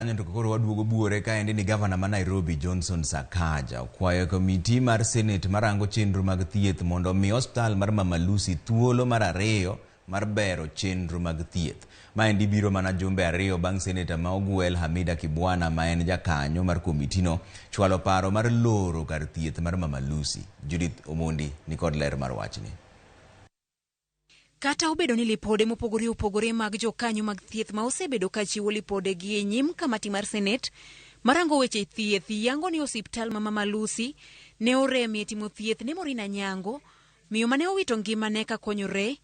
To koro waduogo buore ka endi ni gavana ma Nairobi Johnson Sakaja kwayo komiti mar Senate marango chenro mag thieth mondo mi hospital mar Mama Lucy thuolo mar ariyo mar bero chenro mag thieth. Ma endi biro mana jumbe ariyo bang' Senator ma ogwel Hamida Kibwana ma en jakanyo mar komitino chwalo paro mar loro kar thieth mar Mama Lucy. Judith Omondi ni kod ler mar wachni. Kata obedo ni lipode mopogore mag jokanyo mag thieth ma osebedo ka chiwo lipode gi e nyim kamati mar Senate marango weche thieth yango ni osiptal ma Mama Lucy ne oremi timo thieth ne Morina Nyango miyo mane owito ngimane ka konyore.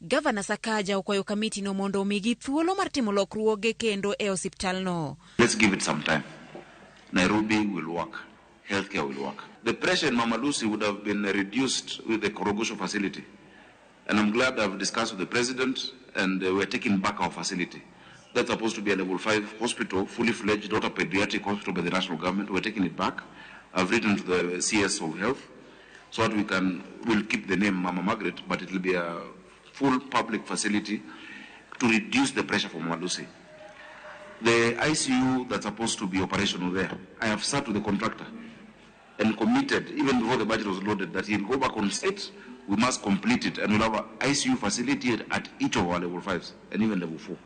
Gavana Sakaja okwayo kamiti no mondo omigi thuolo mar timo lokruoge kendo e osiptal no. Let's give it some time. Nairobi will work. Healthcare will work. The pressure in Mama Lucy would have been reduced with the Korogosho facility. And I'm glad I've discussed with the president and we're taking back our facility. That's supposed to be a level 5 hospital, fully fledged, not a pediatric hospital by the national government. We're taking it back. I've written to the CS of health so that we'll keep the name Mama Margaret, but it will be a full public facility to reduce the pressure for Mama Lucy. The ICU that's supposed to be operational there, I have sat with the contractor and committed, even before the budget was loaded, that he'll go back on site. We must complete it and we'll have an ICU facility at each of our level 5s and even level 4.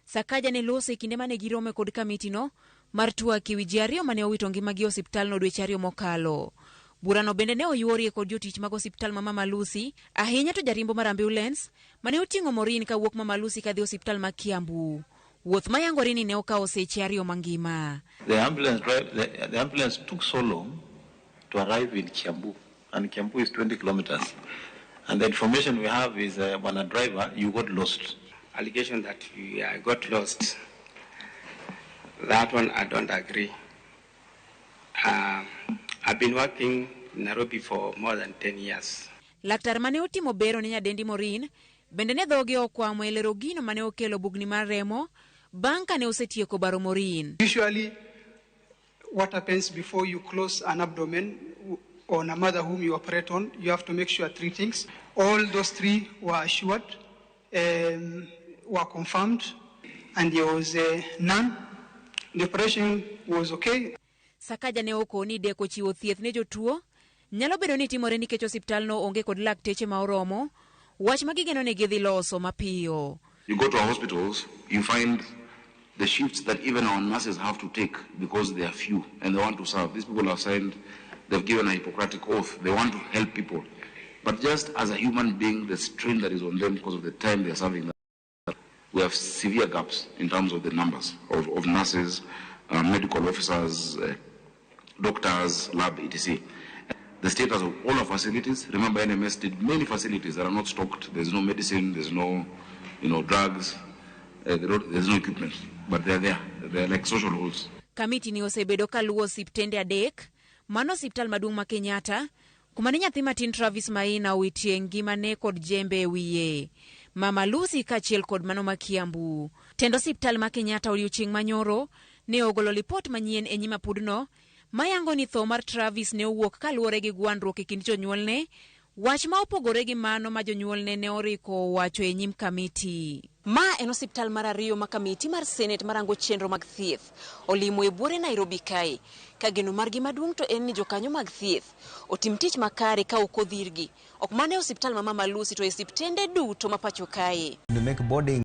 Sakaja ne lose kinde mane girome kod kamiti no mar twak wi ji ariyo mane owito ngimagi osiptal no dweche ariyo mokalo. Burano bende ne oyuorie kod jotich mag osiptal ma Mama Lucy, ahinya to jarimbo mar ambulance mane oting'o Morin kawuok Mama Lucy kadhi osiptal ma Kiambu. Wuoth mayangore ni ne okawo seche ariyo mangima. The ambulance took so long to arrive in Kiambu, and Kiambu is 20 kilometers. And the information we have is when a driver, you got lost. Allegation that I got lost, that one I don't agree. I've been working in Nairobi for more than 10 years. Laktar mane otimo bero ne nyadendi Morin, bende ne dhoge okwamo e lero gino mane okelo bugni mar remo, bang' kane osetieko baro Morin. Usually, what happens before you close an abdomen on a mother whom you operate on, you have to make sure 3 things. All those 3 were assured, were confirmed, and there was none. The operation was okay. Sakaja ne okoni deko chiwo thieth ne jotuo, nyalo bedo ni timore nikech osiptal no onge kod lakteche ma oromo, wach magigeno ne gidhi loso mapiyo. You go to our hospitals, you find the shifts that even our nurses have to take because they are few and they want to serve. These people have signed, they've given a Hippocratic oath. They want to help people. But just as a human being, the strain that is on them because of the time they are serving, we have severe gaps in terms of the numbers of nurses, medical officers, doctors, lab, etc. The status of all our facilities, remember NMS did many facilities that are not stocked. There's no medicine, there's no drugs, there's no equipment. But they're there. They're like social halls. Kamiti ni osebedo kaluwo osiptende adek, mano osiptal maduong' ma Kenyatta, kumane nyathi matin Travis Maina owitie ngimane kod jembe e wiye. Mama Lucy kachiel kod mano ma Kiambu. Tendo osiptal ma Kenyatta odiochieng' manyoro ne ogolo lipot manyien e nyima pudno, mayango ni tho mar Travis ne owuok kaluwore gi gwandruok e kind jonyuolne, wach ma opogore gi mano ma jonyuolne ne oriko wacho e nyim kamiti. Ma en osiptal mar ariyo ma kamiti mar Senate marango chenro mag thieth olimo e buore Nairobi kae, ka geno margi maduong' to en ni jokanyo mag thieth otim tich makare ka ok odhirgi, ok mane osiptal ma Mama Lucy to e osiptende duto ma pacho kae.